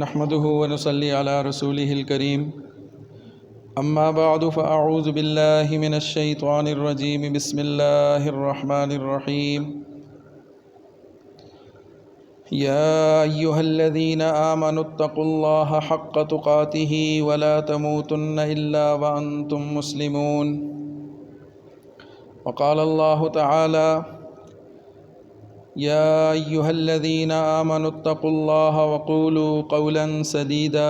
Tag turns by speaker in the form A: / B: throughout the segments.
A: نحمده ونصلي على رسوله الكريم اما بعد فاعوذ بالله من الشيطان الرجيم بسم الله الرحمن الرحيم يا ايها الذين آمنوا اتقوا الله حق تقاته ولا تموتن الا وانتم مسلمون وقال الله تعالى يا أيها الذين آمنوا اتقوا الله وقولوا قولا سديدا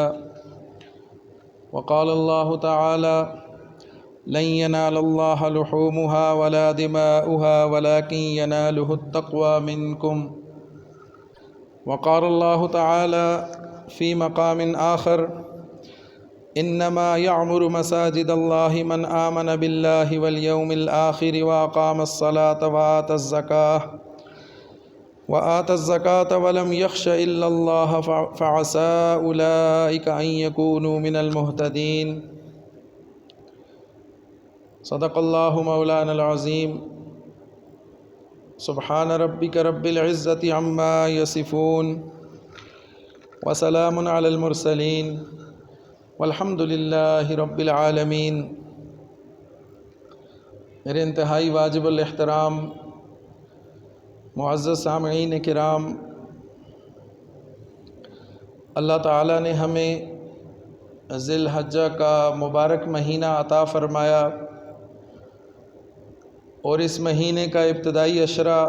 A: وقال الله تعالى لن ينال الله لحومها ولا دماؤها ولكن يناله التقوى منكم وقال الله تعالى في مقام آخر إنما يعمر مساجد الله من آمن بالله واليوم الآخر وأقام الصلاة وآتى الزكاة ولم يخش إلا الله فعسى أولئك أن يكونوا من المهتدين صدق الله مولانا العظيم سبحان ربك رب العزة عما يصفون وسلام على المرسلين والحمد لله رب العالمين۔ میرے انتہائی واجب الاحترام معزز سامعین کرام، اللہ تعالیٰ نے ہمیں ذی الحجہ کا مبارک مہینہ عطا فرمایا اور اس مہینے کا ابتدائی عشرہ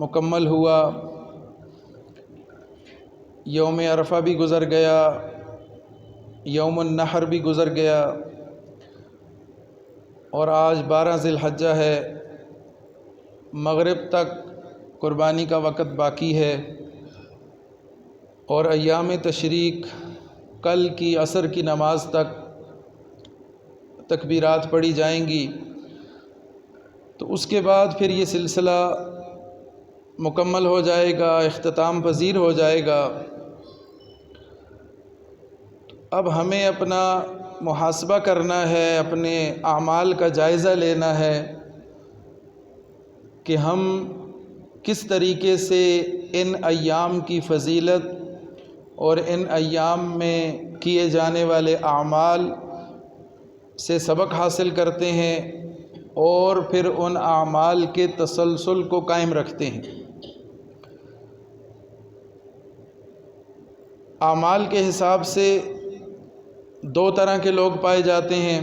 A: مکمل ہوا، یوم عرفہ بھی گزر گیا، یوم النحر بھی گزر گیا اور آج 12 ذی الحجہ ہے۔ مغرب تک قربانی کا وقت باقی ہے اور ایام تشریق کل کی عصر کی نماز تک تکبیرات پڑھی جائیں گی، تو اس کے بعد پھر یہ سلسلہ مکمل ہو جائے گا، اختتام پذیر ہو جائے گا۔ اب ہمیں اپنا محاسبہ کرنا ہے، اپنے اعمال کا جائزہ لینا ہے کہ ہم کس طریقے سے ان ایام کی فضیلت اور ان ایام میں کیے جانے والے اعمال سے سبق حاصل کرتے ہیں اور پھر ان اعمال کے تسلسل کو قائم رکھتے ہیں۔ اعمال کے حساب سے 2 طرح کے لوگ پائے جاتے ہیں۔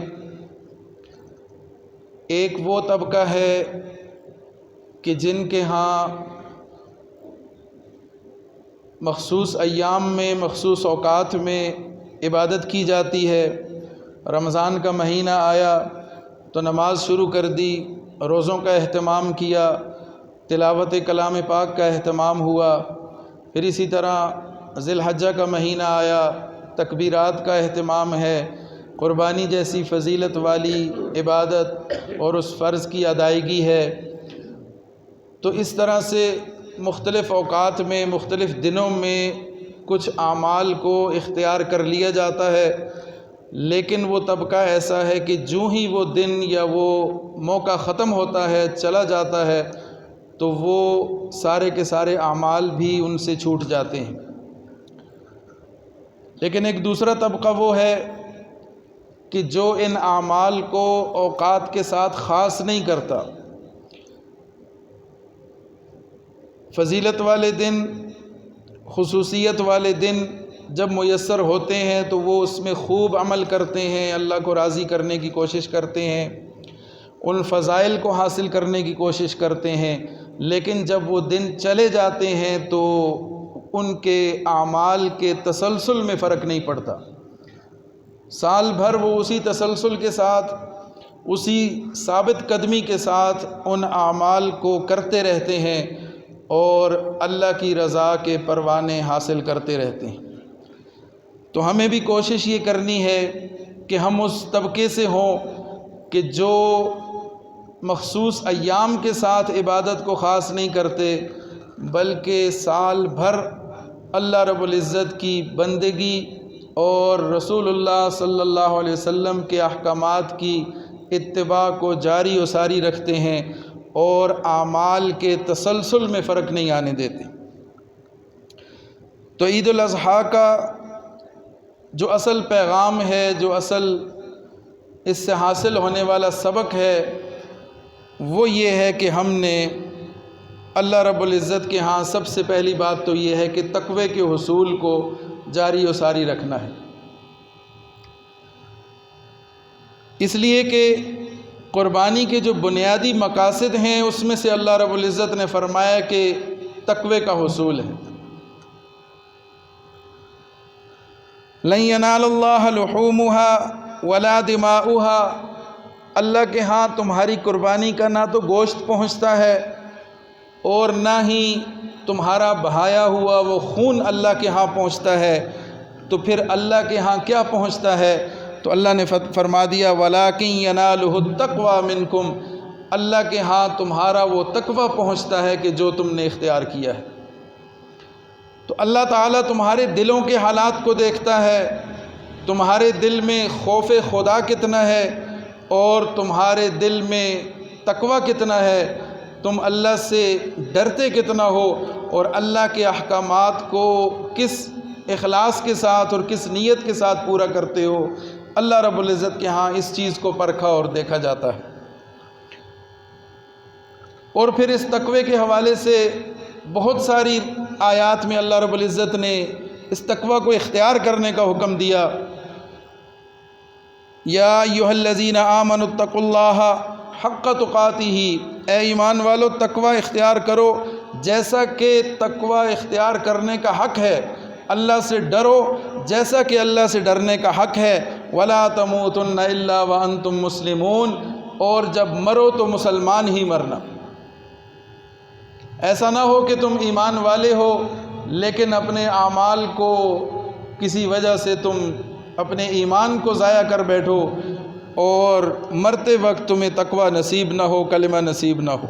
A: ایک وہ طبقہ ہے کہ جن کے ہاں مخصوص ایام میں، مخصوص اوقات میں عبادت کی جاتی ہے۔ رمضان کا مہینہ آیا تو نماز شروع کر دی، روزوں کا اہتمام کیا، تلاوت کلام پاک کا اہتمام ہوا۔ پھر اسی طرح ذی الحجہ کا مہینہ آیا، تکبیرات کا اہتمام ہے، قربانی جیسی فضیلت والی عبادت اور اس فرض کی ادائیگی ہے۔ تو اس طرح سے مختلف اوقات میں، مختلف دنوں میں کچھ اعمال کو اختیار کر لیا جاتا ہے، لیکن وہ طبقہ ایسا ہے کہ جو ہی وہ دن یا وہ موقع ختم ہوتا ہے، چلا جاتا ہے، تو وہ سارے کے سارے اعمال بھی ان سے چھوٹ جاتے ہیں۔ لیکن ایک دوسرا طبقہ وہ ہے کہ جو ان اعمال کو اوقات کے ساتھ خاص نہیں کرتا۔ فضیلت والے دن، خصوصیت والے دن جب میسر ہوتے ہیں تو وہ اس میں خوب عمل کرتے ہیں، اللہ کو راضی کرنے کی کوشش کرتے ہیں، ان فضائل کو حاصل کرنے کی کوشش کرتے ہیں، لیکن جب وہ دن چلے جاتے ہیں تو ان کے اعمال کے تسلسل میں فرق نہیں پڑتا۔ سال بھر وہ اسی تسلسل کے ساتھ، اسی ثابت قدمی کے ساتھ ان اعمال کو کرتے رہتے ہیں اور اللہ کی رضا کے پروانے حاصل کرتے رہتے ہیں۔ تو ہمیں بھی کوشش یہ کرنی ہے کہ ہم اس طبقے سے ہوں کہ جو مخصوص ایام کے ساتھ عبادت کو خاص نہیں کرتے، بلکہ سال بھر اللہ رب العزت کی بندگی اور رسول اللہ صلی اللہ علیہ وسلم کے احکامات کی اتباع کو جاری و ساری رکھتے ہیں اور اعمال کے تسلسل میں فرق نہیں آنے دیتے۔ تو عید الاضحیٰ کا جو اصل پیغام ہے، جو اصل اس سے حاصل ہونے والا سبق ہے، وہ یہ ہے کہ ہم نے اللہ رب العزت کے ہاں سب سے پہلی بات تو یہ ہے کہ تقوی کے حصول کو جاری و ساری رکھنا ہے۔ اس لیے کہ قربانی کے جو بنیادی مقاصد ہیں اس میں سے اللہ رب العزت نے فرمایا کہ تقوی کا حصول ہے۔ لن ینال اللہ لحومها ولا دماؤها، اللہ کے ہاں تمہاری قربانی کا نہ تو گوشت پہنچتا ہے اور نہ ہی تمہارا بہایا ہوا وہ خون اللہ کے ہاں پہنچتا ہے۔ تو پھر اللہ کے ہاں کیا پہنچتا ہے؟ تو اللہ نے فرما دیا وَلَٰكِن يَنَالُهُ التَّقْوَىٰ مِنكُمْ، اللہ کے ہاں تمہارا وہ تقوی پہنچتا ہے کہ جو تم نے اختیار کیا ہے۔ تو اللہ تعالیٰ تمہارے دلوں کے حالات کو دیکھتا ہے، تمہارے دل میں خوف خدا کتنا ہے اور تمہارے دل میں تقوی کتنا ہے، تم اللہ سے ڈرتے کتنا ہو اور اللہ کے احکامات کو کس اخلاص کے ساتھ اور کس نیت کے ساتھ پورا کرتے ہو۔ اللہ رب العزت کے ہاں اس چیز کو پرکھا اور دیکھا جاتا ہے۔ اور پھر اس تقوی کے حوالے سے بہت ساری آیات میں اللہ رب العزت نے اس تقوی کو اختیار کرنے کا حکم دیا۔ یا ایھا الذین آمنوا اتقوا اللہ حق تقاتہ، اے ایمان والو تقوی اختیار کرو جیسا کہ تقوی اختیار کرنے کا حق ہے، اللہ سے ڈرو جیسا کہ اللہ سے ڈرنے کا حق ہے۔ ولا تموتن الا وانتم مسلمون، اور جب مرو تو مسلمان ہی مرنا۔ ایسا نہ ہو کہ تم ایمان والے ہو لیکن اپنے اعمال کو کسی وجہ سے تم اپنے ایمان کو ضائع کر بیٹھو اور مرتے وقت تمہیں تقوی نصیب نہ ہو، کلمہ نصیب نہ ہو۔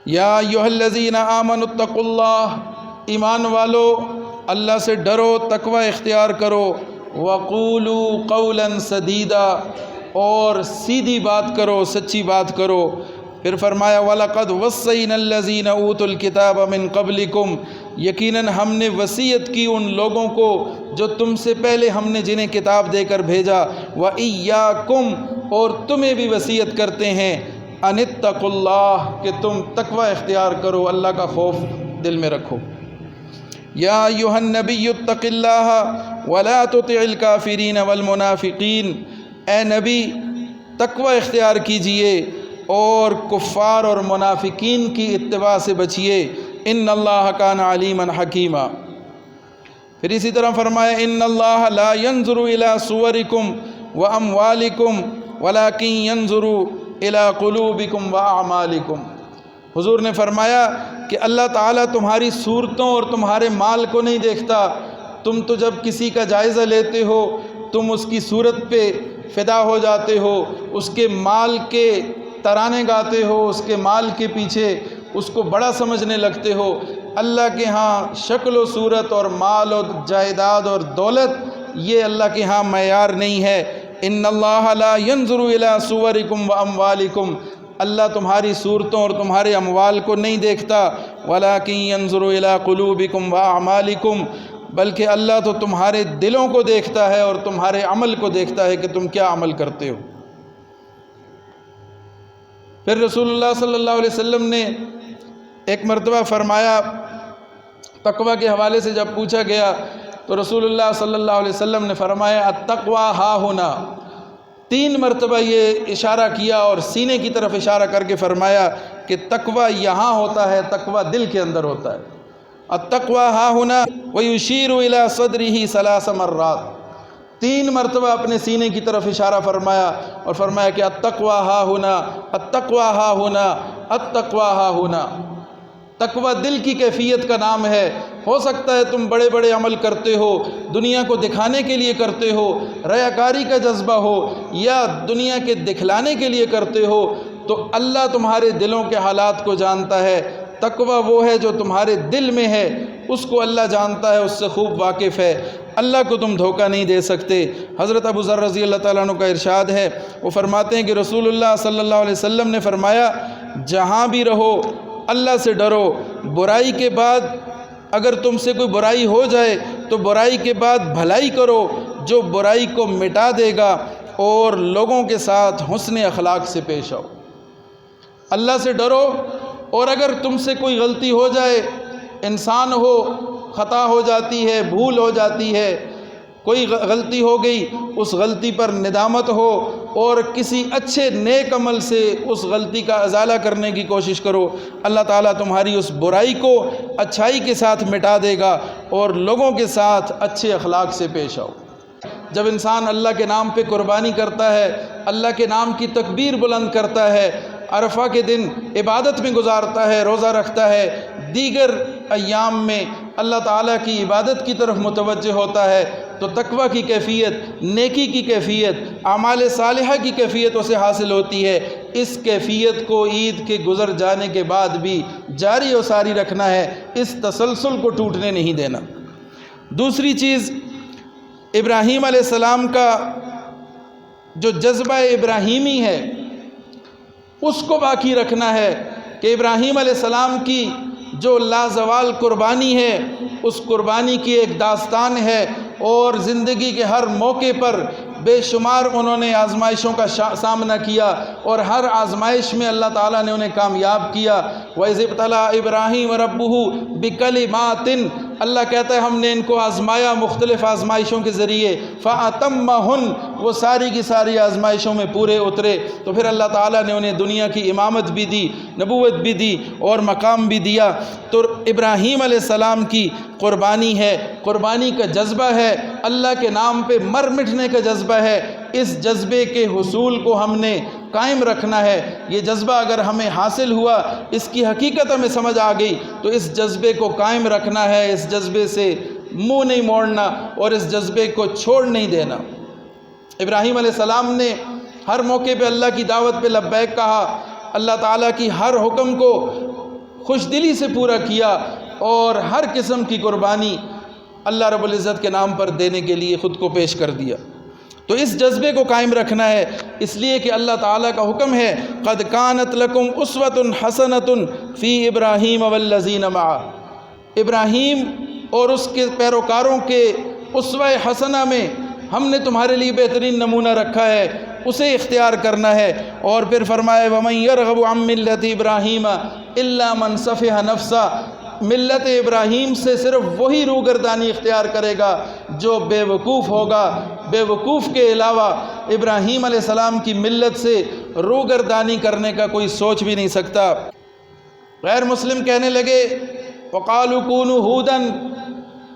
A: یا ایھا الذین آمنوا اتقوا اللہ، ایمان والو اللہ سے ڈرو، تقوی اختیار کرو۔ وقولوا قولا سدیدا، اور سیدھی بات کرو، سچی بات کرو۔ پھر فرمایا وَلَقَدْ وَصَّيْنَا الَّذِينَ أُوتُوا الْكِتَابَ مِن قَبْلِكُمْ، یقیناً ہم نے وصیت کی ان لوگوں کو جو تم سے پہلے ہم نے جنہیں کتاب دے کر بھیجا، وَإِيَّاكُمْ، اور تمہیں بھی وصیت کرتے ہیں، أَنِ اتَّقُوا اللَّهَ، کہ تم تقوی اختیار کرو، اللہ کا خوف دل میں رکھو۔ یا ایھا النبی اتق اللہ ولا تطع الکافرین والمنافقین، اے نبی تقوی اختیار کیجئے اور کفار اور منافقین کی اتباع سے بچیے۔ ان اللہ کان علیما حکیما۔ پھر اسی طرح فرمایا ان اللہ لا ينظر الى صورکم واموالکم ولکن ينظر الى قلوبکم واعمالکم۔ حضور نے فرمایا کہ اللہ تعالیٰ تمہاری صورتوں اور تمہارے مال کو نہیں دیکھتا۔ تم تو جب کسی کا جائزہ لیتے ہو تم اس کی صورت پہ فدا ہو جاتے ہو، اس کے مال کے ترانے گاتے ہو، اس کے مال کے پیچھے اس کو بڑا سمجھنے لگتے ہو۔ اللہ کے ہاں شکل و صورت اور مال اور جائیداد اور دولت یہ اللہ کے ہاں معیار نہیں ہے۔ ان اللہ لا ينظر الى صورکم واموالکم، اللہ تمہاری صورتوں اور تمہارے اموال کو نہیں دیکھتا، ولیکن ينظر الى قلوبکم واعمالکم، بلکہ اللہ تو تمہارے دلوں کو دیکھتا ہے اور تمہارے عمل کو دیکھتا ہے کہ تم کیا عمل کرتے ہو۔ پھر رسول اللہ صلی اللہ علیہ وسلم نے ایک مرتبہ فرمایا، تقوی کے حوالے سے جب پوچھا گیا تو رسول اللہ صلی اللہ علیہ وسلم نے فرمایا التقوی ہا ہونا، 3 مرتبہ یہ اشارہ کیا اور سینے کی طرف اشارہ کر کے فرمایا کہ تقوی یہاں ہوتا ہے، تقوی دل کے اندر ہوتا ہے۔ التقوی ہا ہونا ویشیر الی صدرہ 3 مرات، 3 مرتبہ اپنے سینے کی طرف اشارہ فرمایا اور فرمایا کہ التقوی ہا ہونا، التقوی ہا ہونا، التقوی ہا ہونا۔ تقوی دل کی کیفیت کا نام ہے۔ ہو سکتا ہے تم بڑے بڑے عمل کرتے ہو، دنیا کو دکھانے کے لیے کرتے ہو، ریاکاری کا جذبہ ہو یا دنیا کے دکھلانے کے لیے کرتے ہو، تو اللہ تمہارے دلوں کے حالات کو جانتا ہے۔ تقوی وہ ہے جو تمہارے دل میں ہے، اس کو اللہ جانتا ہے، اس سے خوب واقف ہے۔ اللہ کو تم دھوکہ نہیں دے سکتے۔ حضرت ابو ذر رضی اللہ تعالیٰ عنہ کا ارشاد ہے، وہ فرماتے ہیں کہ رسول اللہ صلی اللہ علیہ وسلم نے فرمایا جہاں بھی رہو اللہ سے ڈرو، برائی کے بعد اگر تم سے کوئی برائی ہو جائے تو برائی کے بعد بھلائی کرو جو برائی کو مٹا دے گا، اور لوگوں کے ساتھ حسن اخلاق سے پیش آؤ۔ اللہ سے ڈرو، اور اگر تم سے کوئی غلطی ہو جائے، انسان ہو، خطا ہو جاتی ہے، بھول ہو جاتی ہے، کوئی غلطی ہو گئی، اس غلطی پر ندامت ہو اور کسی اچھے نیک عمل سے اس غلطی کا ازالہ کرنے کی کوشش کرو، اللہ تعالیٰ تمہاری اس برائی کو اچھائی کے ساتھ مٹا دے گا، اور لوگوں کے ساتھ اچھے اخلاق سے پیش آؤ۔ جب انسان اللہ کے نام پہ قربانی کرتا ہے، اللہ کے نام کی تکبیر بلند کرتا ہے، عرفہ کے دن عبادت میں گزارتا ہے، روزہ رکھتا ہے، دیگر ایام میں اللہ تعالیٰ کی عبادت کی طرف متوجہ ہوتا ہے، تو تقویٰ کی کیفیت، نیکی کی کیفیت، اعمال صالحہ کی کیفیت اسے حاصل ہوتی ہے۔ اس کیفیت کو عید کے گزر جانے کے بعد بھی جاری و ساری رکھنا ہے، اس تسلسل کو ٹوٹنے نہیں دینا۔ دوسری چیز، ابراہیم علیہ السلام کا جو جذبہ ابراہیمی ہے اس کو باقی رکھنا ہے، کہ ابراہیم علیہ السلام کی جو لازوال قربانی ہے، اس قربانی کی ایک داستان ہے، اور زندگی کے ہر موقع پر بے شمار انہوں نے آزمائشوں کا سامنا کیا، اور ہر آزمائش میں اللہ تعالیٰ نے انہیں کامیاب کیا۔ وَإِذِ ابْتَلَىٰ إِبْرَاهِيمَ رَبُّهُ بِكَلِمَاتٍ، اللہ کہتا ہے ہم نے ان کو آزمایا مختلف آزمائشوں کے ذریعے، فَأَتَمَّهُنْ، وہ ساری کی ساری آزمائشوں میں پورے اترے، تو پھر اللہ تعالیٰ نے انہیں دنیا کی امامت بھی دی، نبوت بھی دی، اور مقام بھی دیا۔ تو ابراہیم علیہ السلام کی قربانی ہے، قربانی کا جذبہ ہے، اللہ کے نام پہ مر مٹنے کا جذبہ ہے۔ اس جذبے کے حصول کو ہم نے قائم رکھنا ہے۔ یہ جذبہ اگر ہمیں حاصل ہوا، اس کی حقیقت ہمیں سمجھ آ گئی، تو اس جذبے کو قائم رکھنا ہے، اس جذبے سے منہ نہیں موڑنا، اور اس جذبے کو چھوڑ نہیں دینا۔ ابراہیم علیہ السلام نے ہر موقع پہ اللہ کی دعوت پہ لبیک کہا، اللہ تعالیٰ کی ہر حکم کو خوش دلی سے پورا کیا، اور ہر قسم کی قربانی اللہ رب العزت کے نام پر دینے کے لیے خود کو پیش کر دیا۔ تو اس جذبے کو قائم رکھنا ہے، اس لیے کہ اللہ تعالیٰ کا حکم ہے قَدْ كَانَتْ لَكُمْ أُسْوَةٌ حَسَنَةٌ فِي إِبْرَاهِيمَ وَالَّذِينَ مَعَهُ، ابراہیم اور اس کے پیروکاروں کے اسوہ حسنہ میں ہم نے تمہارے لیے بہترین نمونہ رکھا ہے، اسے اختیار کرنا ہے۔ اور پھر فرمائے وَمَنْ يَرْغَبُ عَنْ مِلَّةِ إِبْرَاهِيمَ إِلَّا مَنْ سَفِهَ نَفْسَهُ، ملت ابراہیم سے صرف وہی روگردانی اختیار کرے گا جو بے وقوف ہوگا، بے وقوف کے علاوہ ابراہیم علیہ السلام کی ملت سے روگردانی کرنے کا کوئی سوچ بھی نہیں سکتا۔ غیر مسلم کہنے لگے وَقَالُوا كُونُوا هُودًا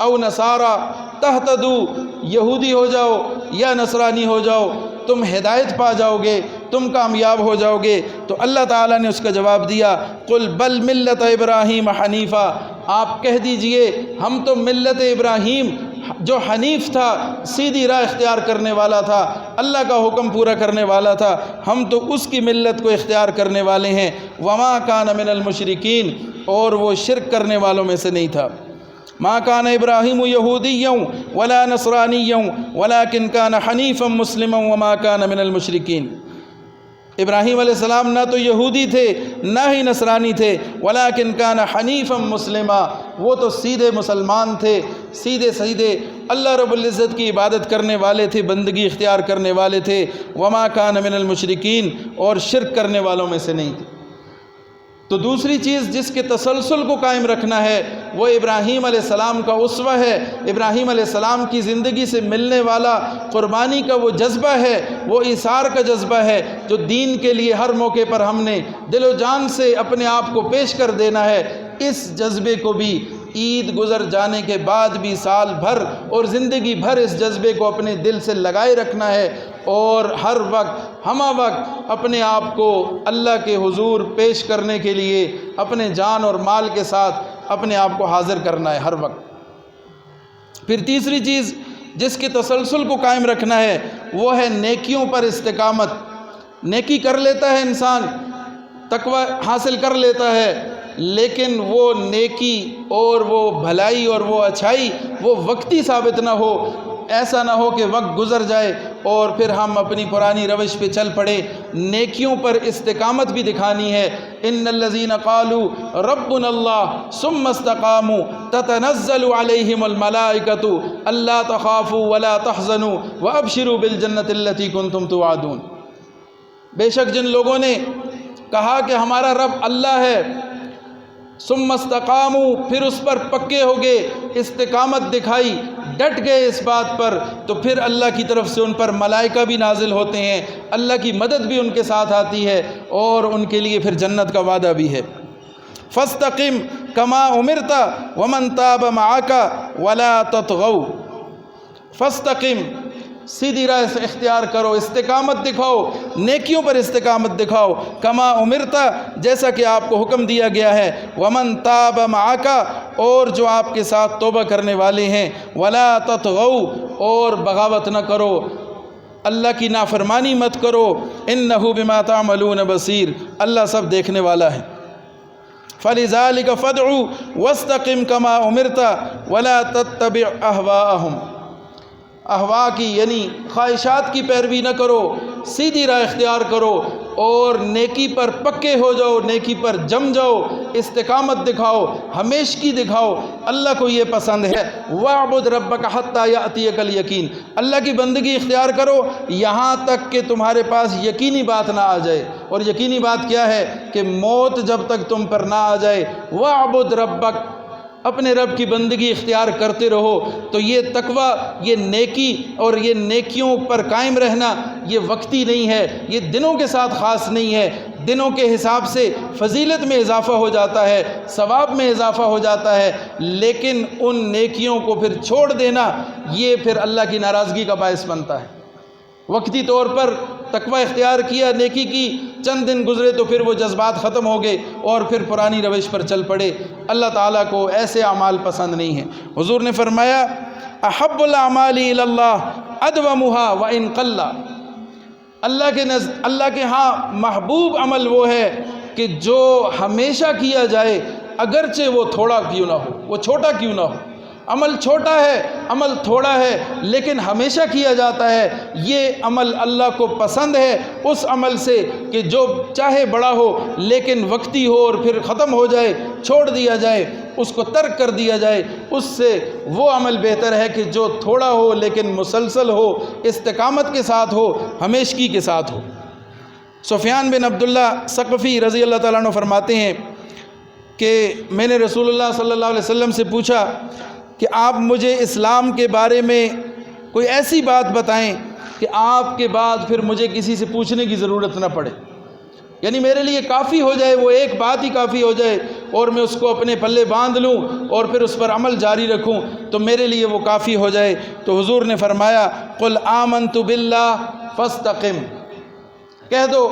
A: أَوْ نَصَارَىٰ تَهْتَدُوا، یہودی ہو جاؤ یا نصرانی ہو جاؤ، تم ہدایت پا جاؤ گے، تم کامیاب ہو جاؤ گے۔ تو اللہ تعالیٰ نے اس کا جواب دیا قُلْ بَلْ مِلَّةَ إِبْرَاهِيمَ حَنِيفًا، آپ کہہ دیجئے ہم تو ملت ابراہیم جو حنیف تھا، سیدھی راہ اختیار کرنے والا تھا، اللہ کا حکم پورا کرنے والا تھا، ہم تو اس کی ملت کو اختیار کرنے والے ہیں۔ وَمَا كَانَ مِنَ الْمُشْرِكِينَ، اور وہ شرک کرنے والوں میں سے نہیں تھا۔ مَا كَانَ إِبْرَاهِيمُ يَهُودِيًّا وَلَا نَصْرَانِيًّا وَلَكِنْ كَانَ حَنِيفًا مُسْلِمًا وَمَا كَانَ مِنَ الْمُشْرِكِينَ، ابراہیم علیہ السلام نہ تو یہودی تھے نہ ہی نصرانی تھے، وَلَكِنْ كَانَ حَنِيفًا مُسْلِمًا، وہ تو سیدھے مسلمان تھے، سیدھے اللہ رب العزت کی عبادت کرنے والے تھے، بندگی اختیار کرنے والے تھے۔ وَمَا كَانَ مِنَ الْمُشْرِكِينَ، اور شرک کرنے والوں میں سے نہیں تھے۔ تو دوسری چیز جس کے تسلسل کو قائم رکھنا ہے وہ ابراہیم علیہ السلام کا اسوہ ہے، ابراہیم علیہ السلام کی زندگی سے ملنے والا قربانی کا وہ جذبہ ہے، وہ ایثار کا جذبہ ہے جو دین کے لیے ہر موقع پر ہم نے دل و جان سے اپنے آپ کو پیش کر دینا ہے۔ اس جذبے کو بھی عید گزر جانے کے بعد بھی سال بھر اور زندگی بھر اس جذبے کو اپنے دل سے لگائے رکھنا ہے، اور ہر وقت ہمہ وقت اپنے آپ کو اللہ کے حضور پیش کرنے کے لیے اپنے جان اور مال کے ساتھ اپنے آپ کو حاضر کرنا ہے ہر وقت۔ پھر تیسری چیز جس کے تسلسل کو قائم رکھنا ہے وہ ہے نیکیوں پر استقامت۔ نیکی کر لیتا ہے انسان، تقوی حاصل کر لیتا ہے، لیکن وہ نیکی اور وہ بھلائی اور وہ اچھائی وہ وقتی ثابت نہ ہو، ایسا نہ ہو کہ وقت گزر جائے اور پھر ہم اپنی پرانی روش پہ چل پڑے، نیکیوں پر استقامت بھی دکھانی ہے۔ ان الذین قالوا ربنا اللہ ثم استقاموا تتنزل علیہم الملائکۃ الا تخافوا ولا تحزنوا وابشروا بالجنۃ التی کنتم توعدون۔ بے شک جن لوگوں نے کہا کہ ہمارا رب اللہ ہے، ثم استقاموا، پھر اس پر پکے ہو گئے، استقامت دکھائی، ڈٹ گئے اس بات پر، تو پھر اللہ کی طرف سے ان پر ملائکہ بھی نازل ہوتے ہیں، اللہ کی مدد بھی ان کے ساتھ آتی ہے، اور ان کے لیے پھر جنت کا وعدہ بھی ہے۔ فاستقم کما امرت ومن تاب معک ولا تطغوا۔ فاستقم، سیدھی راہ سے اختیار کرو، استقامت دکھاؤ، نیکیوں پر استقامت دکھاؤ، کما امرتا، جیسا کہ آپ کو حکم دیا گیا ہے، ومن تاب معک، اور جو آپ کے ساتھ توبہ کرنے والے ہیں، ولا تطغوا، اور بغاوت نہ کرو، اللہ کی نافرمانی مت کرو، انہ بما تعملون بصیر، اللہ سب دیکھنے والا ہے۔ فلذلک فادع واستقم کما امرت ولا تتبع اہواءہم۔ احوا کی یعنی خواہشات کی پیروی نہ کرو، سیدھی راہ اختیار کرو اور نیکی پر پکے ہو جاؤ، نیکی پر جم جاؤ، استقامت دکھاؤ، ہمیشگی دکھاؤ، اللہ کو یہ پسند ہے۔ وَاعْبُدْ رَبَّكَ حَتَّى يَأْتِيَكَ الْيَقِينُ، اللہ کی بندگی اختیار کرو یہاں تک کہ تمہارے پاس یقینی بات نہ آ جائے، اور یقینی بات کیا ہے کہ موت جب تک تم پر نہ آ جائے۔ وَاعْبُدْ رَبَّكَ، اپنے رب کی بندگی اختیار کرتے رہو۔ تو یہ تقوی، یہ نیکی اور یہ نیکیوں پر قائم رہنا، یہ وقتی نہیں ہے، یہ دنوں کے ساتھ خاص نہیں ہے۔ دنوں کے حساب سے فضیلت میں اضافہ ہو جاتا ہے، ثواب میں اضافہ ہو جاتا ہے، لیکن ان نیکیوں کو پھر چھوڑ دینا یہ پھر اللہ کی ناراضگی کا باعث بنتا ہے۔ وقتی طور پر تقوی اختیار کیا، نیکی کی، چند دن گزرے تو پھر وہ جذبات ختم ہو گئے اور پھر پرانی روش پر چل پڑے۔ اللہ تعالیٰ کو ایسے اعمال پسند نہیں ہیں۔ حضور نے فرمایا احب الاعمال الی اللہ ادومھا وان قل، اللہ کے ہاں محبوب عمل وہ ہے کہ جو ہمیشہ کیا جائے، اگرچہ وہ تھوڑا کیوں نہ ہو، وہ چھوٹا کیوں نہ ہو۔ عمل چھوٹا ہے، عمل تھوڑا ہے، لیکن ہمیشہ کیا جاتا ہے، یہ عمل اللہ کو پسند ہے اس عمل سے کہ جو چاہے بڑا ہو لیکن وقتی ہو اور پھر ختم ہو جائے، چھوڑ دیا جائے، اس کو ترک کر دیا جائے، اس سے وہ عمل بہتر ہے کہ جو تھوڑا ہو لیکن مسلسل ہو، استقامت کے ساتھ ہو، ہمیشگی کے ساتھ ہو۔ سفیان بن عبداللہ ثقفی رضی اللہ تعالیٰ عنہ فرماتے ہیں کہ میں نے رسول اللہ صلی اللہ علیہ وسلم سے پوچھا کہ آپ مجھے اسلام کے بارے میں کوئی ایسی بات بتائیں کہ آپ کے بعد پھر مجھے کسی سے پوچھنے کی ضرورت نہ پڑے، یعنی میرے لیے کافی ہو جائے، وہ ایک بات ہی کافی ہو جائے اور میں اس کو اپنے پلے باندھ لوں اور پھر اس پر عمل جاری رکھوں تو میرے لیے وہ کافی ہو جائے۔ تو حضور نے فرمایا قل آمنت باللہ فاستقم، کہہ دو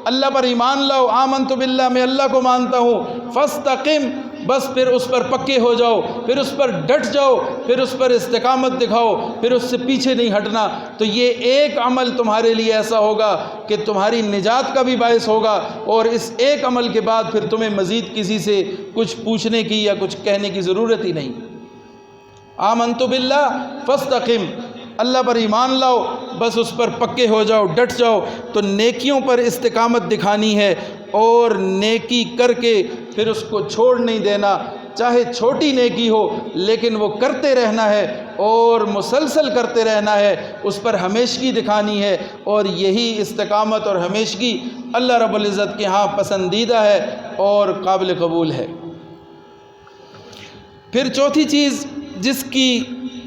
A: اللہ پر ایمان لاؤ، آمنت باللہ، میں اللہ کو مانتا ہوں، فاستقم، بس پھر اس پر پکے ہو جاؤ، پھر اس پر ڈٹ جاؤ، پھر اس پر استقامت دکھاؤ، پھر اس سے پیچھے نہیں ہٹنا۔ تو یہ ایک عمل تمہارے لیے ایسا ہوگا کہ تمہاری نجات کا بھی باعث ہوگا، اور اس ایک عمل کے بعد پھر تمہیں مزید کسی سے کچھ پوچھنے کی یا کچھ کہنے کی ضرورت ہی نہیں۔ آمنت باللہ فاستقم، اللہ پر ایمان لاؤ، بس اس پر پکے ہو جاؤ، ڈٹ جاؤ۔ تو نیکیوں پر استقامت دکھانی ہے اور نیکی کر کے پھر اس کو چھوڑ نہیں دینا، چاہے چھوٹی نیکی ہو لیکن وہ کرتے رہنا ہے اور مسلسل کرتے رہنا ہے، اس پر ہمیشگی دکھانی ہے، اور یہی استقامت اور ہمیشگی اللہ رب العزت کے ہاں پسندیدہ ہے اور قابل قبول ہے۔ پھر چوتھی چیز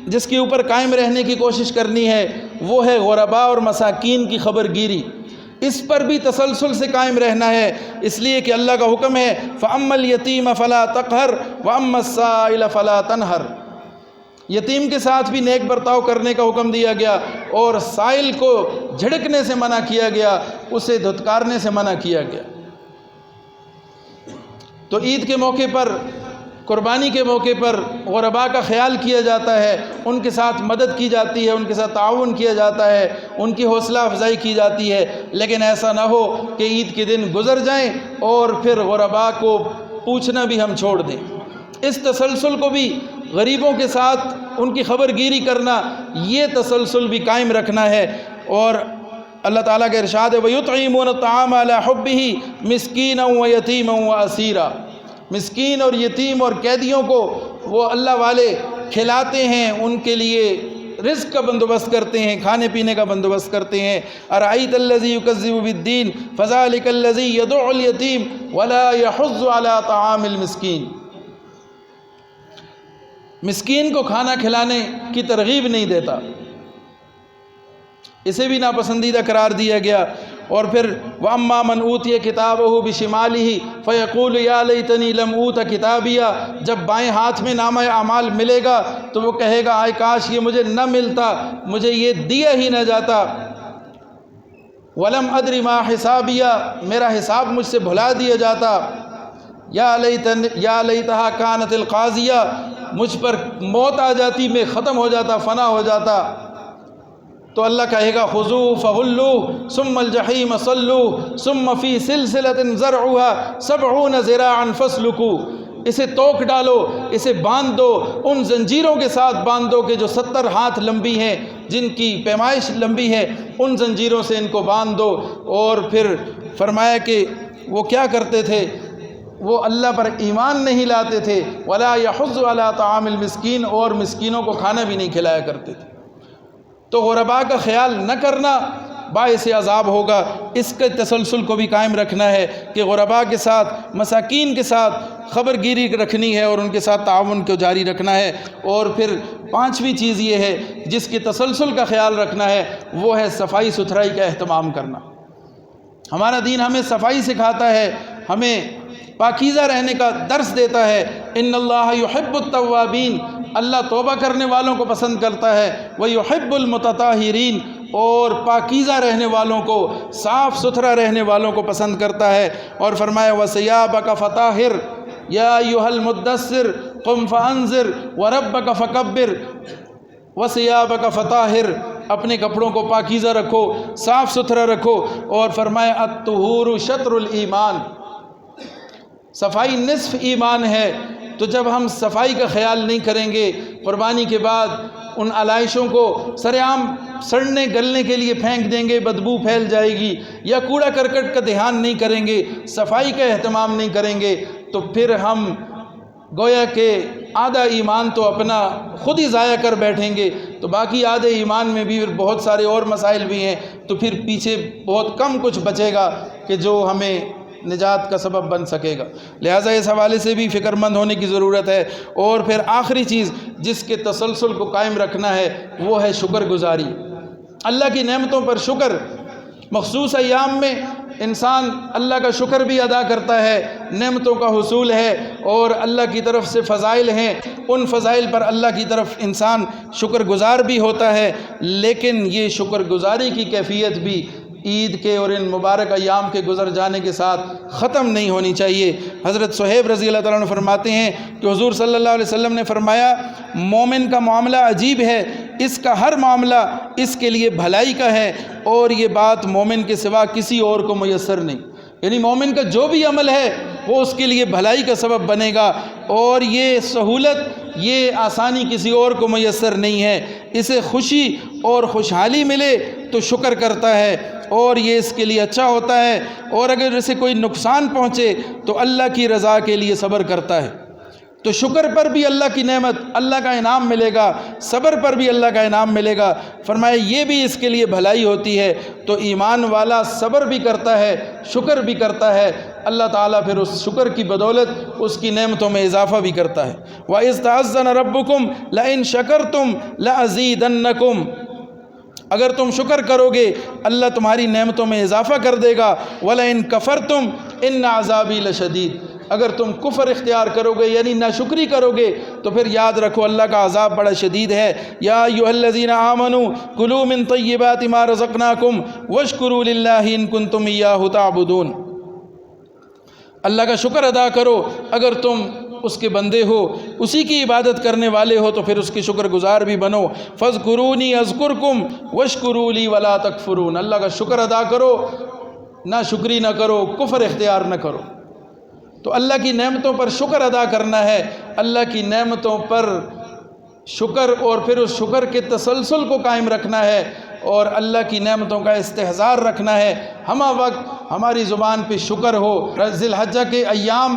A: جس کے اوپر قائم رہنے کی کوشش کرنی ہے وہ ہے غرباء اور مساکین کی خبر گیری۔ اس پر بھی تسلسل سے قائم رہنا ہے، اس لیے کہ اللہ کا حکم ہے فَأَمَّا الْيَتِيمَ فَلَا تَقْهَرْ وَأَمَّا السَّائِلَ فَلَا تَنْهَرْ، یتیم کے ساتھ بھی نیک برتاؤ کرنے کا حکم دیا گیا اور سائل کو جھڑکنے سے منع کیا گیا، اسے دھتکارنے سے منع کیا گیا۔ تو عید کے موقع پر، قربانی کے موقع پر غرباء کا خیال کیا جاتا ہے، ان کے ساتھ مدد کی جاتی ہے، ان کے ساتھ تعاون کیا جاتا ہے، ان کی حوصلہ افزائی کی جاتی ہے، لیکن ایسا نہ ہو کہ عید کے دن گزر جائیں اور پھر غرباء کو پوچھنا بھی ہم چھوڑ دیں۔ اس تسلسل کو بھی، غریبوں کے ساتھ ان کی خبر گیری کرنا، یہ تسلسل بھی قائم رکھنا ہے، اور اللہ تعالیٰ کا ارشاد ہے وَيُطْعِمُونَ الطَّعَامَ عَلَىٰ حُبِّهِ مِسْكِينًا وَيَتِيمًا وَأَسِيرًا، مسکین اور یتیم اور قیدیوں کو وہ اللہ والے کھلاتے ہیں، ان کے لیے رزق کا بندوبست کرتے ہیں، کھانے پینے کا بندوبست کرتے ہیں۔ أَرَأَيْتَ الَّذِي يُكَذِّبُ بِالدِّينِ فَذَلِكَ الَّذِي يَدُعُّ الْيَتِيمَ وَلَا يَحُضُّ عَلَىٰ طَعَامِ الْمِسْكِينِ، مسکین کو کھانا کھلانے کی ترغیب نہیں دیتا، اسے بھی ناپسندیدہ قرار دیا گیا۔ اور پھر وَأَمَّا مَنْ أُوتِيَ كِتَابَهُ بِشِمَالِهِ فَيَقُولُ يَا لَيْتَنِي لَمْ أُوتَ كِتَابِيَهْ، جب بائیں ہاتھ میں نامہ اعمال ملے گا تو وہ کہے گا آئے کاش یہ مجھے نہ ملتا، مجھے یہ دیا ہی نہ جاتا۔ وَلَمْ أَدْرِ مَا حِسَابِيَهْ، میرا حساب مجھ سے بھلا دیا جاتا۔ یا لیتہا کانت القاضیہ، مجھ پر موت آ جاتی، میں ختم ہو جاتا، فنا ہو جاتا۔ تو اللہ کہے گا خذوہ فغلوہ ثم الجحیم صلوہ ثم فی سلسلۃ ذرعها 70 ذراعا فاسلکوہ، اسے توک ڈالو، اسے باندھ دو، ان زنجیروں کے ساتھ باندھ دو کہ جو 70 ہاتھ لمبی ہیں، جن کی پیمائش لمبی ہے، ان زنجیروں سے ان کو باندھ دو۔ اور پھر فرمایا کہ وہ کیا کرتے تھے، وہ اللہ پر ایمان نہیں لاتے تھے، ولا یحض علی طعام المسکین، اور مسکینوں کو کھانا بھی نہیں کھلایا کرتے تھے۔ تو غرباء کا خیال نہ کرنا باعث عذاب ہوگا، اس کے تسلسل کو بھی قائم رکھنا ہے کہ غرباء کے ساتھ، مساکین کے ساتھ خبر گیری رکھنی ہے اور ان کے ساتھ تعاون کو جاری رکھنا ہے۔ اور پھر پانچویں چیز یہ ہے جس کے تسلسل کا خیال رکھنا ہے، وہ ہے صفائی ستھرائی کا اہتمام کرنا۔ ہمارا دین ہمیں صفائی سکھاتا ہے، ہمیں پاکیزہ رہنے کا درس دیتا ہے۔ ان اللہ یحب التوابین، اللہ توبہ کرنے والوں کو پسند کرتا ہے، ویحب المتطہرین، اور پاکیزہ رہنے والوں کو، صاف ستھرا رہنے والوں کو پسند کرتا ہے۔ اور فرمایا وثیابک فطہر یا ایھا المدثر قم فانذر وربک فکبر، وثیابک فطہر، اپنے کپڑوں کو پاکیزہ رکھو، صاف ستھرا رکھو۔ اور فرمایا الطہور شطر الایمان، صفائی نصف ایمان ہے۔ تو جب ہم صفائی کا خیال نہیں کریں گے، قربانی کے بعد ان علائشوں کو سر عام سڑنے گلنے کے لیے پھینک دیں گے، بدبو پھیل جائے گی، یا کوڑا کرکٹ کا دھیان نہیں کریں گے، صفائی کا اہتمام نہیں کریں گے، تو پھر ہم گویا کہ آدھا ایمان تو اپنا خود ہی ضائع کر بیٹھیں گے، تو باقی آدھے ایمان میں بھی بہت سارے اور مسائل بھی ہیں، تو پھر پیچھے بہت کم کچھ بچے گا کہ جو ہمیں نجات کا سبب بن سکے گا۔ لہٰذا اس حوالے سے بھی فکر مند ہونے کی ضرورت ہے۔ اور پھر آخری چیز جس کے تسلسل کو قائم رکھنا ہے وہ ہے شکر گزاری، اللہ کی نعمتوں پر شکر۔ مخصوص ایام میں انسان اللہ کا شکر بھی ادا کرتا ہے، نعمتوں کا حصول ہے اور اللہ کی طرف سے فضائل ہیں، ان فضائل پر اللہ کی طرف انسان شکر گزار بھی ہوتا ہے۔ لیکن یہ شکر گزاری کی کیفیت بھی عید کے اور ان مبارک ایام کے گزر جانے کے ساتھ ختم نہیں ہونی چاہیے۔ حضرت صہیب رضی اللہ تعالیٰ عنہ فرماتے ہیں کہ حضور صلی اللہ علیہ وسلم نے فرمایا مومن کا معاملہ عجیب ہے، اس کا ہر معاملہ اس کے لیے بھلائی کا ہے، اور یہ بات مومن کے سوا کسی اور کو میسر نہیں۔ یعنی مومن کا جو بھی عمل ہے وہ اس کے لیے بھلائی کا سبب بنے گا، اور یہ سہولت، یہ آسانی کسی اور کو میسر نہیں ہے۔ اسے خوشی اور خوشحالی ملے تو شکر کرتا ہے، اور یہ اس کے لیے اچھا ہوتا ہے، اور اگر اسے کوئی نقصان پہنچے تو اللہ کی رضا کے لیے صبر کرتا ہے۔ تو شکر پر بھی اللہ کی نعمت، اللہ کا انعام ملے گا، صبر پر بھی اللہ کا انعام ملے گا۔ فرمایا یہ بھی اس کے لیے بھلائی ہوتی ہے۔ تو ایمان والا صبر بھی کرتا ہے، شکر بھی کرتا ہے، اللہ تعالیٰ پھر اس شکر کی بدولت اس کی نعمتوں میں اضافہ بھی کرتا ہے۔ وَإِذْ تَعَذَّنَ رَبُّكُمْ لَئِن شَكَرْتُمْ لَأَزِيدَنَّكُمْ، اگر تم شکر کرو گے اللہ تمہاری نعمتوں میں اضافہ کر دے گا۔ وَلَئِن كَفَرْتُمْ إِنَّ عَذَابِي لَشَدِيدٌ، اگر تم کفر اختیار کرو گے یعنی ناشکری کرو گے تو پھر یاد رکھو اللہ کا عذاب بڑا شدید ہے۔ یا ایھا الذین آمنوا کلوا من طیبات ما رزقناکم واشکروا للہ ان کنتم ایاہ تعبدون، اللہ کا شکر ادا کرو، اگر تم اس کے بندے ہو، اسی کی عبادت کرنے والے ہو تو پھر اس کے شکر گزار بھی بنو۔ فاذکرونی اذکرکم واشکروا لی ولا تکفرون، اللہ کا شکر ادا کرو، نہ شکری نہ کرو، کفر اختیار نہ کرو۔ تو اللہ کی نعمتوں پر شکر ادا کرنا ہے، اللہ کی نعمتوں پر شکر، اور پھر اس شکر کے تسلسل کو قائم رکھنا ہے۔ اور اللہ کی نعمتوں کا استحضار رکھنا ہے، ہمہ وقت ہماری زبان پہ شکر ہو۔ ذی الحجہ کے ایام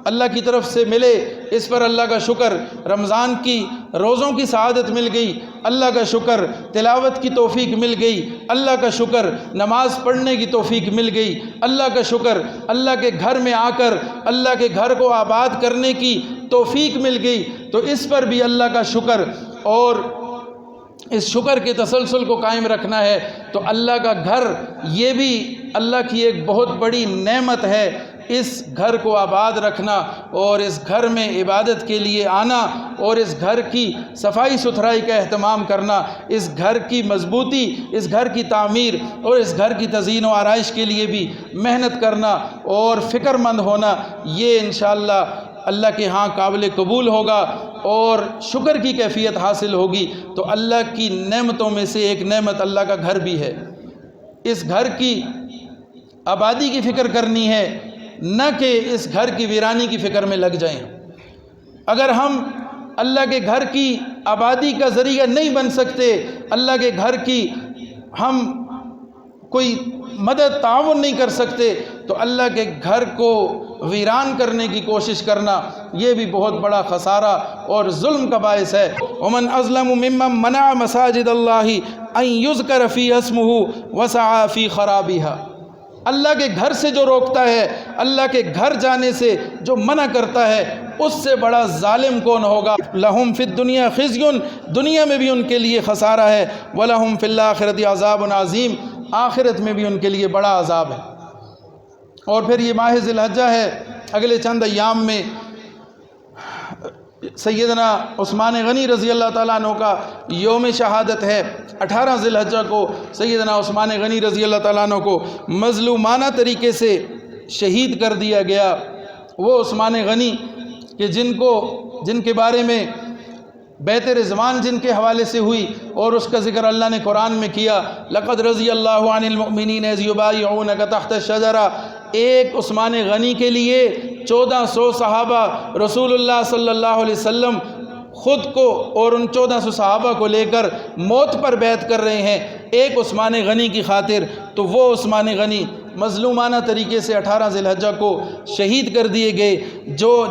A: اللہ کی طرف سے ملے، اس پر اللہ کا شکر۔ رمضان کی روزوں کی سعادت مل گئی، اللہ کا شکر۔ تلاوت کی توفیق مل گئی، اللہ کا شکر۔ نماز پڑھنے کی توفیق مل گئی، اللہ کا شکر۔ اللہ کے گھر میں آ کر اللہ کے گھر کو آباد کرنے کی توفیق مل گئی، تو اس پر بھی اللہ کا شکر، اور اس شکر کے تسلسل کو قائم رکھنا ہے۔ تو اللہ کا گھر یہ بھی اللہ کی ایک بہت بڑی نعمت ہے، اس گھر کو آباد رکھنا اور اس گھر میں عبادت کے لیے آنا اور اس گھر کی صفائی ستھرائی کا اہتمام کرنا، اس گھر کی مضبوطی، اس گھر کی تعمیر اور اس گھر کی تزئین و آرائش کے لیے بھی محنت کرنا اور فکر مند ہونا، یہ انشاءاللہ اللہ کے ہاں قابل قبول ہوگا اور شکر کی کیفیت حاصل ہوگی۔ تو اللہ کی نعمتوں میں سے ایک نعمت اللہ کا گھر بھی ہے۔ اس گھر کی آبادی کی فکر کرنی ہے، نہ کہ اس گھر کی ویرانی کی فکر میں لگ جائیں۔ اگر ہم اللہ کے گھر کی آبادی کا ذریعہ نہیں بن سکتے، اللہ کے گھر کی ہم کوئی مدد تعاون نہیں کر سکتے، تو اللہ کے گھر کو ویران کرنے کی کوشش کرنا یہ بھی بہت بڑا خسارہ اور ظلم کا باعث ہے۔ ومن اظلم ممن منع مساجد اللہ ان یذکر فی اسمہ وسعى فی خرابها۔ اللہ کے گھر سے جو روکتا ہے، اللہ کے گھر جانے سے جو منع کرتا ہے، اس سے بڑا ظالم کون ہوگا؟ لہم فی الدنیا خزی، دنیا میں بھی ان کے لیے خسارہ ہے، ولہم فی الآخرۃ عذاب عظیم، آخرت میں بھی ان کے لیے بڑا عذاب ہے۔ اور پھر یہ ماہ ذی الحجہ ہے، اگلے چند ایام میں سیدنا عثمان غنی رضی اللہ تعالیٰ عنہ کا یوم شہادت ہے۔ 18 ذی الحجہ کو سیدنا عثمان غنی رضی اللہ تعالیٰ عنہ کو مظلومانہ طریقے سے شہید کر دیا گیا۔ وہ عثمان غنی کہ جن کے بارے میں بیت رضوان جن کے حوالے سے ہوئی اور اس کا ذکر اللہ نے قرآن میں کیا، لقد رضی اللہ عن المؤمنین اذ یبایعونک تحت الشجرہ، ایک عثمان غنی کے لیے 1400 صحابہ رسول اللہ صلی اللہ علیہ وسلم خود کو اور ان 1400 صحابہ کو لے کر موت پر بیعت کر رہے ہیں ایک عثمان غنی کی خاطر۔ تو وہ عثمان غنی مظلومانہ طریقے سے 18 ذی الحجہ کو شہید کر دیے گئے،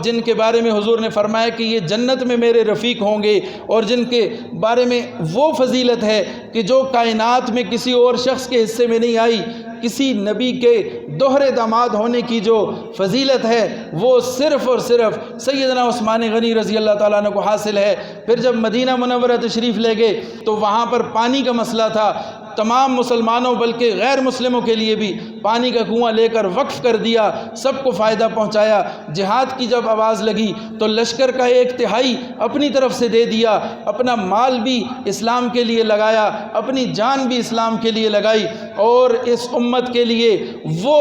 A: جن کے بارے میں حضور نے فرمایا کہ یہ جنت میں میرے رفیق ہوں گے، اور جن کے بارے میں وہ فضیلت ہے کہ جو کائنات میں کسی اور شخص کے حصے میں نہیں آئی۔ کسی نبی کے دوہرے داماد ہونے کی جو فضیلت ہے وہ صرف اور صرف سیدنا عثمان غنی رضی اللہ تعالیٰ عنہ کو حاصل ہے۔ پھر جب مدینہ منورہ تشریف لے گئے تو وہاں پر پانی کا مسئلہ تھا، تمام مسلمانوں بلکہ غیر مسلموں کے لیے بھی پانی کا کنواں لے کر وقف کر دیا، سب کو فائدہ پہنچایا۔ جہاد کی جب آواز لگی تو لشکر کا 1/3 اپنی طرف سے دے دیا، اپنا مال بھی اسلام کے لیے لگایا، اپنی جان بھی اسلام کے لیے لگائی، اور اس امت کے لیے وہ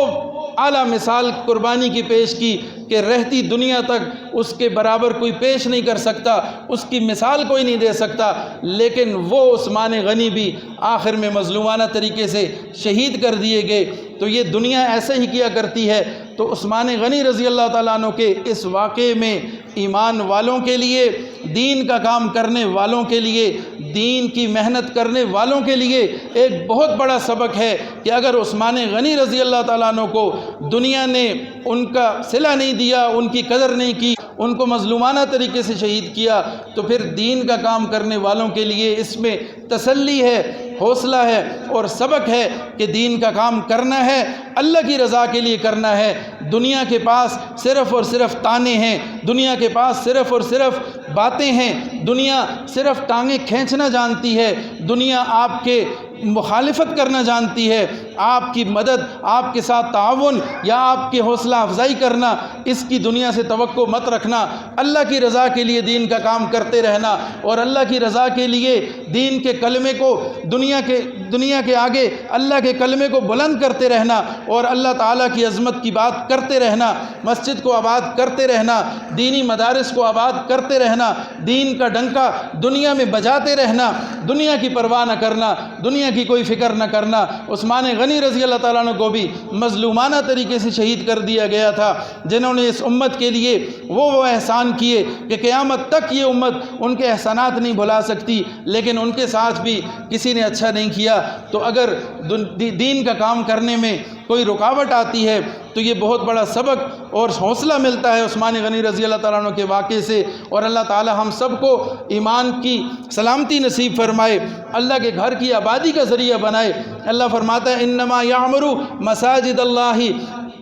A: اعلیٰ مثال قربانی کی پیش کی کہ رہتی دنیا تک اس کے برابر کوئی پیش نہیں کر سکتا، اس کی مثال کوئی نہیں دے سکتا۔ لیکن وہ عثمان غنی بھی آخر میں مظلومانہ طریقے سے شہید کر دیے گئے۔ تو یہ دنیا ایسے ہی کیا کرتی ہے۔ تو عثمان غنی رضی اللہ تعالیٰ عنہ کے اس واقعے میں ایمان والوں کے لیے، دین کا کام کرنے والوں کے لیے، دین کی محنت کرنے والوں کے لیے ایک بہت بڑا سبق ہے کہ اگر عثمان غنی رضی اللہ تعالیٰ عنہ کو دنیا نے ان کا صلہ نہیں دیا، ان کی قدر نہیں کی، ان کو مظلومانہ طریقے سے شہید کیا، تو پھر دین کا کام کرنے والوں کے لیے اس میں تسلی ہے، حوصلہ ہے اور سبق ہے کہ دین کا کام کرنا ہے، اللہ کی رضا کے لیے کرنا ہے۔ دنیا کے پاس صرف اور صرف تانے ہیں، دنیا کے پاس صرف اور صرف باتیں ہیں، دنیا صرف ٹانگیں کھینچنا جانتی ہے، دنیا آپ کے مخالفت کرنا جانتی ہے، آپ کی مدد، آپ کے ساتھ تعاون یا آپ کی حوصلہ افزائی کرنا، اس کی دنیا سے توقع مت رکھنا۔ اللہ کی رضا کے لیے دین کا کام کرتے رہنا اور اللہ کی رضا کے لیے دین کے کلمے کو دنیا کے آگے اللہ کے کلمے کو بلند کرتے رہنا اور اللہ تعالیٰ کی عظمت کی بات کرتے رہنا، مسجد کو آباد کرتے رہنا، دینی مدارس کو آباد کرتے رہنا، دین کا ڈنکا دنیا میں بجاتے رہنا، دنیا کی پرواہ نہ کرنا، دنیا کی کوئی فکر نہ کرنا۔ عثمان غنی رضی اللہ تعالیٰ عنہ کو بھی مظلومانہ طریقے سے شہید کر دیا گیا تھا، جنہوں نے اس امت کے لیے وہ احسان کیے کہ قیامت تک یہ امت ان کے احسانات نہیں بھلا سکتی، لیکن ان کے ساتھ بھی کسی نے اچھا نہیں کیا۔ تو اگر دین کا کام کرنے میں کوئی رکاوٹ آتی ہے تو یہ بہت بڑا سبق اور حوصلہ ملتا ہے عثمان غنی رضی اللہ تعالیٰ عنہ کے واقعے سے۔ اور اللہ تعالیٰ ہم سب کو ایمان کی سلامتی نصیب فرمائے، اللہ کے گھر کی آبادی کا ذریعہ بنائے۔ اللہ فرماتا ہے انما یعمر مساجد اللہ،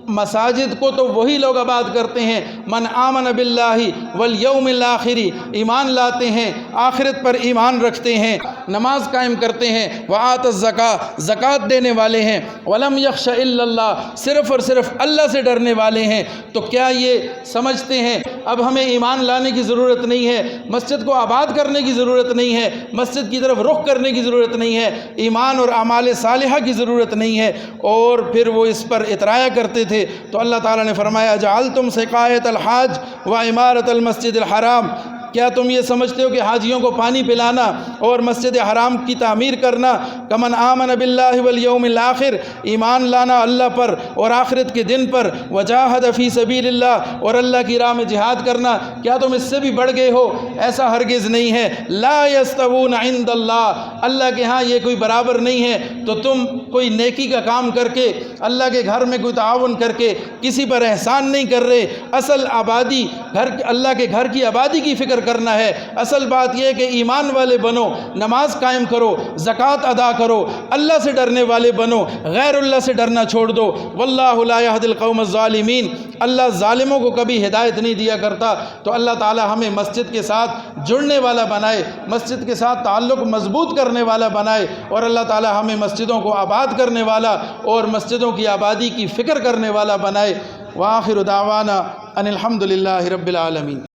A: مساجد کو تو وہی لوگ آباد کرتے ہیں من آمن باللہ والیوم الآخر، ایمان لاتے ہیں، آخرت پر ایمان رکھتے ہیں، نماز قائم کرتے ہیں، وآت الزکاۃ، زکوٰۃ دینے والے ہیں، ولم یخش الا اللہ، صرف اور صرف اللہ سے ڈرنے والے ہیں۔ تو کیا یہ سمجھتے ہیں اب ہمیں ایمان لانے کی ضرورت نہیں ہے، مسجد کو آباد کرنے کی ضرورت نہیں ہے، مسجد کی طرف رخ کرنے کی ضرورت نہیں ہے، ایمان اور اعمال صالحہ کی ضرورت نہیں ہے؟ اور پھر وہ اس پر اترایا کرتے تھے تو اللہ تعالیٰ نے فرمایا جعلتم سقایۃ الحاج و عمارت المسجد الحرام، کیا تم یہ سمجھتے ہو کہ حاجیوں کو پانی پلانا اور مسجد حرام کی تعمیر کرنا، کمن آمن باللہ والیوم الآخر، ایمان لانا اللہ پر اور آخرت کے دن پر، وجاہد فی سبیل اللہ، اور اللہ کی راہ میں جہاد کرنا، کیا تم اس سے بھی بڑھ گئے ہو؟ ایسا ہرگز نہیں ہے۔ لا یستوون عند اللہ، اللہ کے ہاں یہ کوئی برابر نہیں ہے۔ تو تم کوئی نیکی کا کام کر کے، اللہ کے گھر میں کوئی تعاون کر کے کسی پر احسان نہیں کر رہے۔ اصل آبادی اللہ کے گھر کی آبادی کی فکر کرنا ہے۔ اصل بات یہ ہے کہ ایمان والے بنو، نماز قائم کرو، زکوٰۃ ادا کرو، اللہ سے ڈرنے والے بنو، غیر اللہ سے ڈرنا چھوڑ دو۔ واللہ لا یہدی القوم الظالمین، اللہ ظالموں کو کبھی ہدایت نہیں دیا کرتا۔ تو اللہ تعالی ہمیں مسجد کے ساتھ جڑنے والا بنائے، مسجد کے ساتھ تعلق مضبوط کرنے والا بنائے، اور اللہ تعالی ہمیں مسجدوں کو آباد کرنے والا اور مسجدوں کی آبادی کی فکر کرنے والا بنائے۔ وآخر دعوانا ان الحمد للہ رب العالمین۔